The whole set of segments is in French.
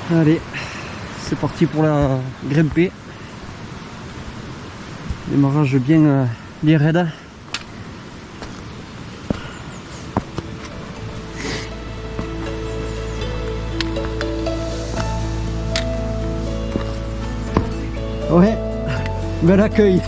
Allez, c'est parti pour la grimper. Démarrage bien raide. Ouais, bel accueil.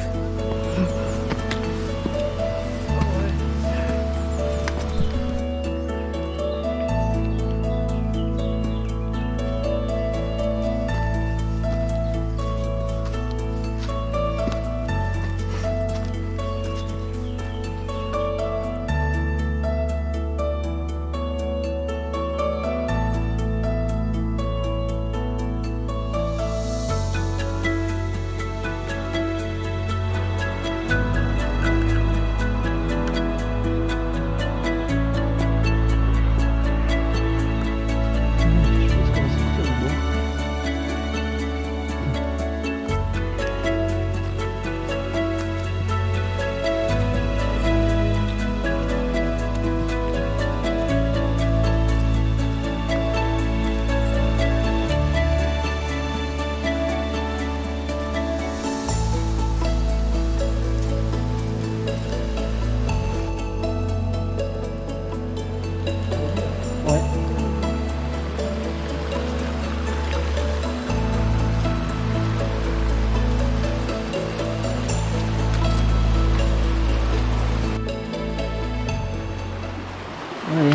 Allez,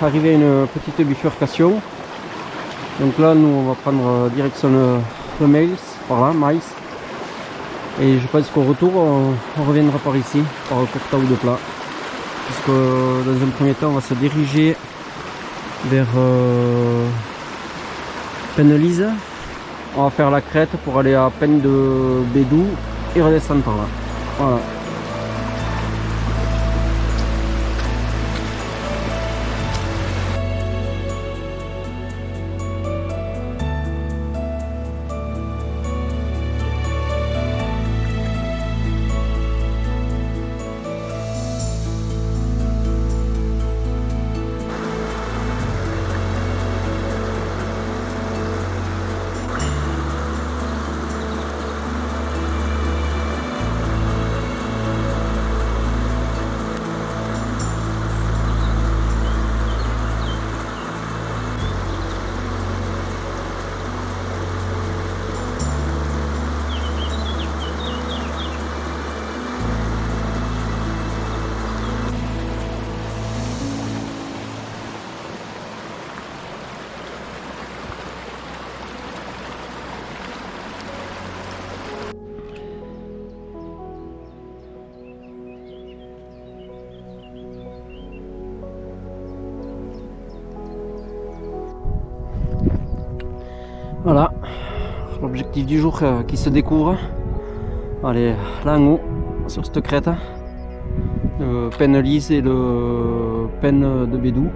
arrivé à une petite bifurcation. Donc là, nous, on va prendre direction le Maïs, par là, Maïs. Et je pense qu'au retour, on reviendra par ici, par Courta ou de Plat. Puisque dans un premier temps, on va se diriger vers Penelise. On va faire la crête pour aller à Pen de Bédou et redescendre par là. Voilà. Voilà, l'objectif du jour qui se découvre. Allez, là en haut, sur cette crête, le Penelise et le Pen de Bédou.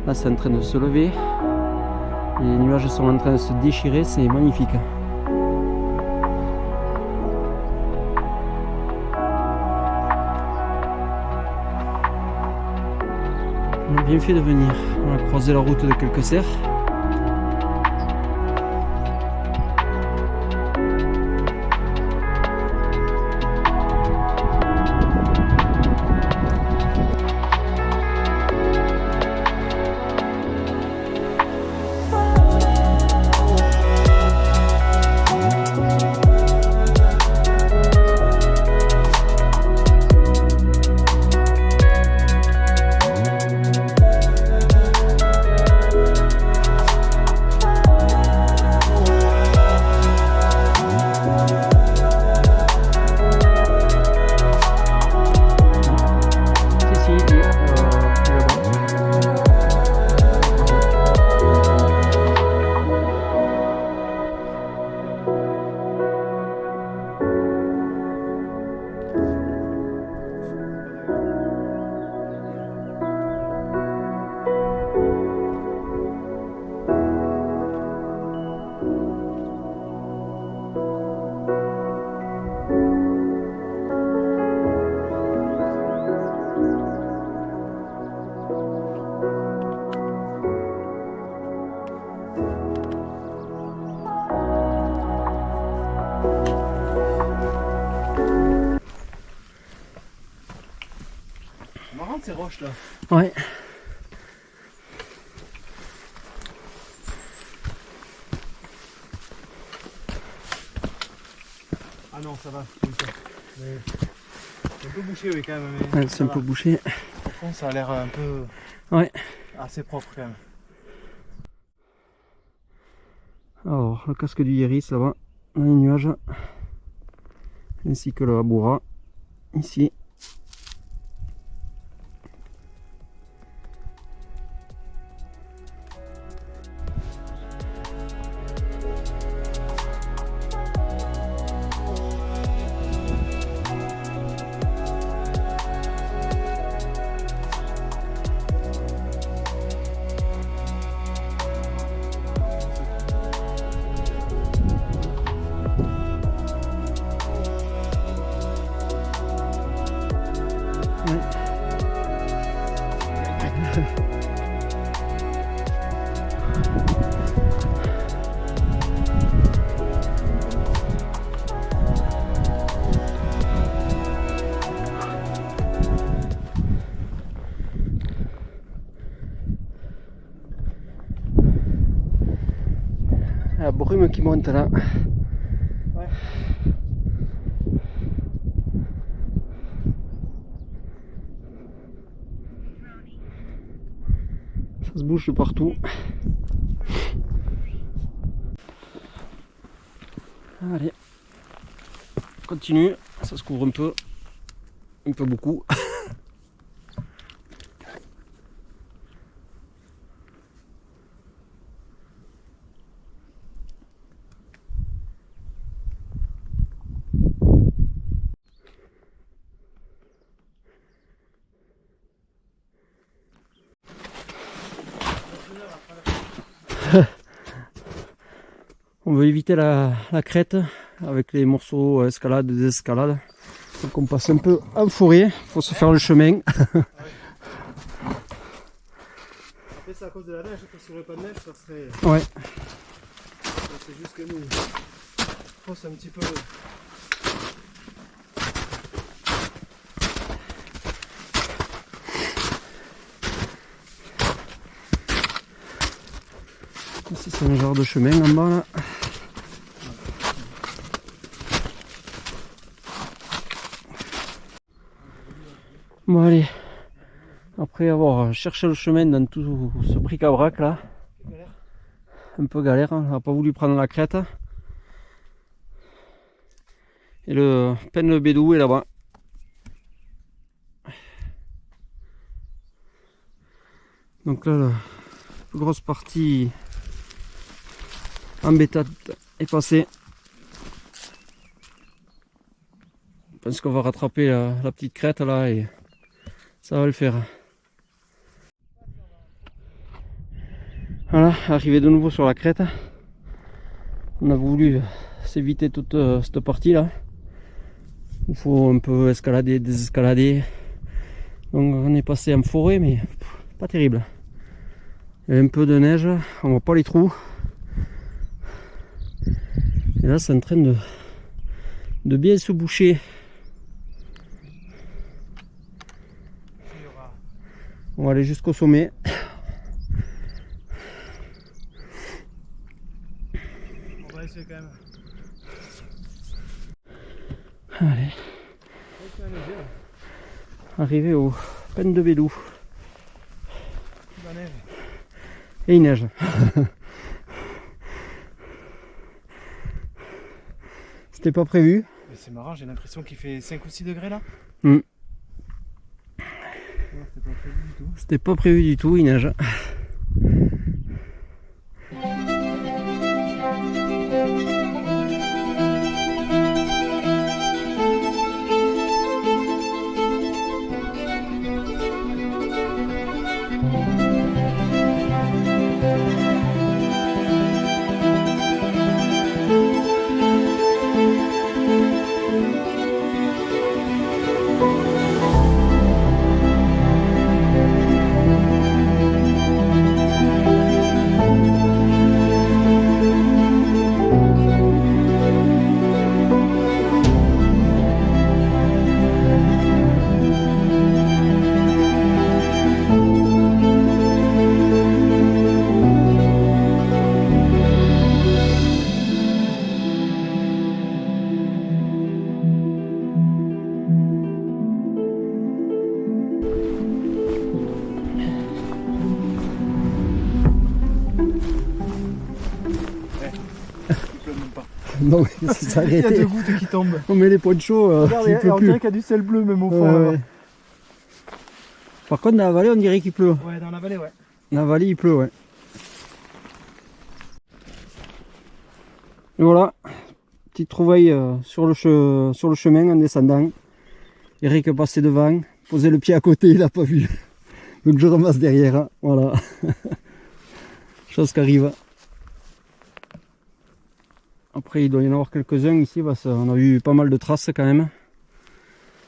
Là, c'est en train de se lever. Les nuages sont en train de se déchirer, c'est magnifique. On a bien fait de venir. On a croisé la route de quelques cerfs. ces roches là. Ouais. Ah non, ça va. Mais c'est un peu bouché, oui, quand même. Mais Ouais, c'est un peu bouché. au fond, ça a l'air un peu. Ouais. Assez propre quand même. Alors, le casque du Iris là-bas, dans les nuages, ainsi que le Haboura, ici. La brume qui monte là. Ouais. Ça se bouge de partout. Allez, on continue, ça se couvre un peu beaucoup. On veut éviter la crête avec les morceaux escalade et désescalade. Donc on passe un peu en forêt, faut se faire le chemin. Après, c'est à cause de la neige, parce qu'il n'y aurait pas de neige, ça serait. Ouais. C'est juste que nous, on fausse un petit peu. Ici c'est un genre de chemin en bas là. Bon allez, après avoir cherché le chemin dans tout ce bric-à-brac là, un peu galère, hein, on n'a pas voulu prendre la crête. Et le Pen-le-Bédou est là-bas. Donc là, la plus grosse partie en bêta est passée. Je pense qu'on va rattraper la petite crête là et ça va le faire. Voilà, arrivé de nouveau sur la crête. On a voulu s'éviter toute cette partie là. Il faut un peu escalader, désescalader. Donc on est passé en forêt mais pas terrible. Il y a un peu de neige, on voit pas les trous. Et là c'est en train de bien se boucher. On va aller jusqu'au sommet. On va essayer quand même. Allez. Arrivé au Pen-le-Bédou. La neige. Et il neige. C'était pas prévu. Mais c'est marrant, j'ai l'impression qu'il fait 5 ou 6 degrés là. Mm. C'était pas prévu du tout. C'était pas prévu du tout, il neige. Il pleut même pas. Non, c'est Il y a arrêté. 2 gouttes qui tombent. On met les ponchos, Regarde, il pleut on plus. dirait qu'il y a du sel bleu même au fond. Ouais, là. ouais. Par contre, dans la vallée, on dirait qu'il pleut. Ouais, dans la vallée, ouais. Dans la vallée, il pleut, ouais. Et voilà, petite trouvaille sur le chemin en descendant. Eric est passé devant, posé le pied à côté, il n'a pas vu. Donc je ramasse derrière, hein. Voilà. Chose qui arrive. Après, il doit y en avoir quelques-uns ici, parce qu'on a eu pas mal de traces quand même.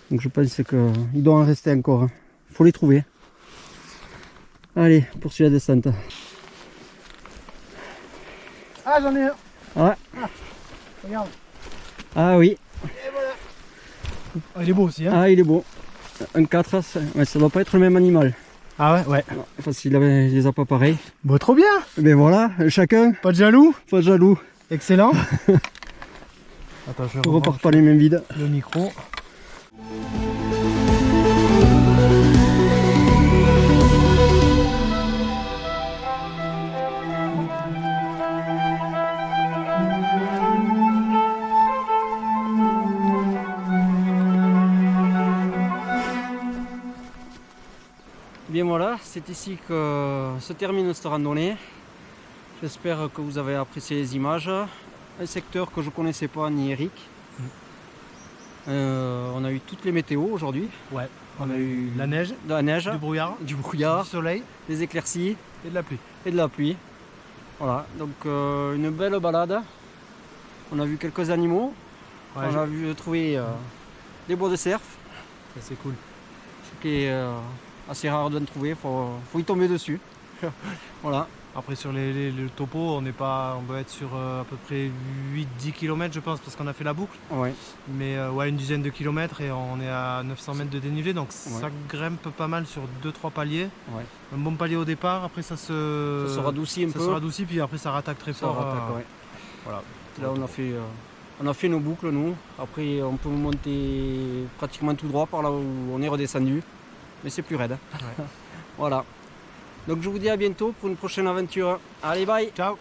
Donc je pense qu'il doit en rester encore. Hein. Faut les trouver. Allez, poursuis la descente. Ah, j'en ai un. Ah, Regarde. ah oui, Et voilà. Ah, il est beau aussi, hein. ah il est beau. Un 4, mais ça doit pas être le même animal. Ah ouais, ouais. Non, parce qu'il les a pas pareils. Bon, trop bien. Mais voilà, chacun, Pas de jaloux. pas jaloux. Excellent. Attends, je On repart rebranche pas les mains vides. le micro. Bien voilà, c'est ici que se termine cette randonnée. J'espère que vous avez apprécié les images. Un secteur que je connaissais pas, ni Eric. On a eu toutes les météos aujourd'hui. Ouais. On a eu la neige, de la neige, du brouillard, du du brouillard, soleil des éclaircies et de la pluie. et de la pluie. Voilà, donc une belle balade. On a vu quelques animaux. Ouais, On a vu trouver des bois de cerf, c'est cool. ce qui est assez rare de trouver, faut y tomber dessus. Voilà, Après sur le topo, on doit être sur à peu près 8-10 km je pense parce qu'on a fait la boucle. ouais. Mais ouais, une dizaine de kilomètres et on est à 900 mètres de dénivelé donc ça grimpe pas mal sur 2-3 paliers. Ouais. Un bon palier au départ, après ça Ça se radoucit un ça peu. se radoucit puis après ça rattaque très Ça fort. rattaque, ouais. Voilà. Là on a fait nos boucles nous. Après on peut monter pratiquement tout droit par là où on est redescendu. Mais c'est plus raide. Ouais. Voilà. Donc je vous dis à bientôt pour une prochaine aventure. Allez bye. Ciao.